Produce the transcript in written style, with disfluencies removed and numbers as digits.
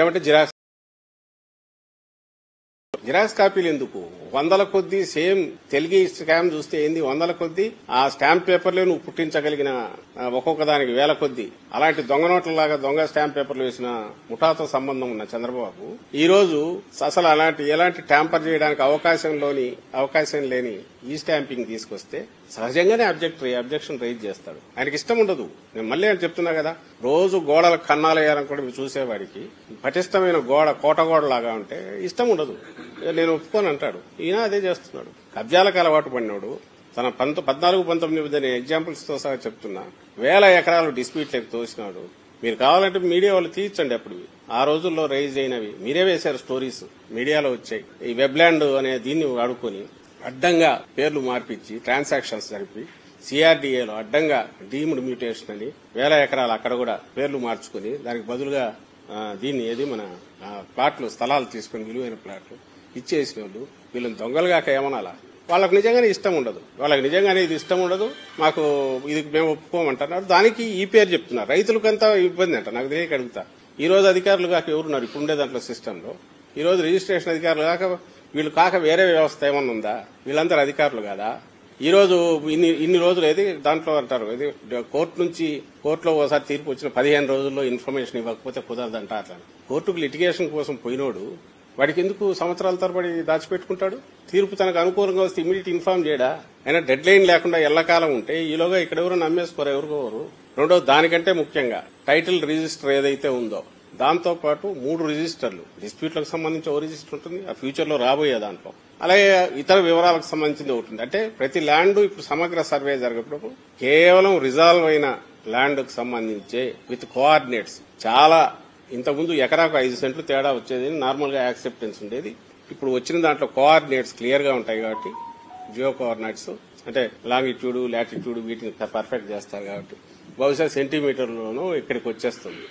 ఏమంటే జిరాక్స్ కాపీలు ఎందుకు? వందల కొద్దీ సేమ్ తెలుగు స్టాంప్ చూస్తే ఏంది, వందల కొద్దీ ఆ స్టాంప్ పేపర్లే నువ్వు పుట్టించగలిగిన ఒక్కొక్క దానికి వేల కొద్దీ అలాంటి దొంగ నోట్లలాగా దొంగ స్టాంప్ పేపర్లు వేసిన ముఠాతో సంబంధం ఉన్న చంద్రబాబు ఈ రోజు అసలు ఎలాంటి ట్యాంపర్ చేయడానికి అవకాశం లేని ఈ స్టాంపింగ్ తీసుకొస్తే సహజంగానే అబ్జెక్షన్ రైజ్ చేస్తాడు. ఆయనకి ఇష్టం ఉండదు. నేను మళ్ళీ అని చెప్తున్నా కదా, రోజు గోడల కన్నాలేయాలని కూడా మీరు చూసేవాడికి పటిష్టమైన కోటగోడ లాగా ఉంటే ఇష్టం ఉండదు. నేను ఒప్పుకొని అంటాడు. ఈయన అదే చేస్తున్నాడు. కబ్జాలకు అలవాటు పడినాడు. తన 14-19 అనే ఎగ్జాంపుల్స్ తో సహా చెప్తున్నా. 1000 ఎకరాలు డిస్ప్యూట్లకు తోసినాడు. మీరు కావాలంటే మీడియా వాళ్ళు తీర్చండి. అప్పుడు ఆ రోజుల్లో రైజ్ అయినవి మీరే వేశారు, స్టోరీస్ మీడియాలో వచ్చాయి. ఈ వెబ్లాండ్ అనే దీన్ని వాడుకొని అడ్డంగా పేర్లు మార్పించి ట్రాన్సాక్షన్స్ జరిపి సిఆర్డీఏలో అడ్డంగా డీమ్డ్ మ్యూటేషన్ అని 1000 ఎకరాలు అక్కడ కూడా పేర్లు మార్చుకుని దానికి బదులుగా దీన్ని మన ప్లాట్లు స్థలాలు తీసుకుని విలువైన ప్లాట్లు ఇచ్చేసిన వాళ్ళు వీళ్ళని దొంగలుగాక ఏమనాలా? వాళ్ళకు నిజంగానే ఇష్టం ఉండదు. మాకు ఇది మేము ఒప్పుకోమంటున్నారు. దానికి ఈ పేరు చెప్తున్నారు. రైతులకంతా ఇబ్బంది అంట. నాకు తెలియక అడుగుతా, ఈ రోజు అధికారులు కాక ఎవరున్నారు ఇప్పుడుండే దాంట్లో సిస్టంలో? ఈ రోజు రిజిస్ట్రేషన్ అధికారులు కాక వీళ్ళు కాక వేరే వ్యవస్థ ఏమన్నా ఉందా? వీళ్ళందరూ అధికారులు కాదా? ఈ రోజు ఇన్ని రోజులు ఏది దాంట్లో అంటారు, ఇది కోర్టులో ఒకసారి తీర్పు వచ్చిన 15 రోజుల్లో ఇన్ఫర్మేషన్ ఇవ్వకపోతే కుదరదంట. అట్లా కోర్టుకు లిటిగేషన్ కోసం పోయినోడు వాడికి ఎందుకు సంవత్సరాల తరబడి దాచిపెట్టుకుంటాడు? తీర్పు తనకు అనుకూలంగా వస్తే ఇమీడియట్ ఇన్ఫార్మ్ చేయడా? అయినా డెడ్ లైన్ లేకుండా ఎల్లకాలం ఉంటే ఈలోగా ఇక్కడ ఎవరు నమ్మేసుకోరు, ఎవరు. రెండోది, దానికంటే ముఖ్యంగా టైటిల్ రిజిస్టర్ ఏదైతే ఉందో దాంతో పాటు 3 రిజిస్టర్లు, డిస్ప్యూట్లకు సంబంధించి ఓ రిజిస్టర్ ఉంటుంది, ఆ ఫ్యూచర్ లో రాబోయే దాంట్లో, అలాగే ఇతర వివరాలకు సంబంధించింది ఉంటుంది. అంటే ప్రతి ల్యాండ్ ఇప్పుడు సమగ్ర సర్వే జరిగేటప్పుడు కేవలం రిజాల్వ్ అయిన ల్యాండ్ కు సంబంధించే విత్ కోఆర్డినేట్స్ చాలా ఇంతకుముందు ఎకరాకు 5 సెంట్లు తేడా వచ్చేది, నార్మల్ గా యాక్సెప్టెన్స్ ఉండేది. ఇప్పుడు వచ్చిన దాంట్లో కోఆర్డినేట్స్ క్లియర్ గా ఉంటాయి కాబట్టి, జియో కోఆర్డినేట్స్ అంటే లాంగిట్యూడ్ లాటిట్యూడ్ వీటిని పర్ఫెక్ట్ చేస్తారు కాబట్టి బహుశా సెంటీమీటర్లోనూ ఇక్కడికి వచ్చేస్తుంది.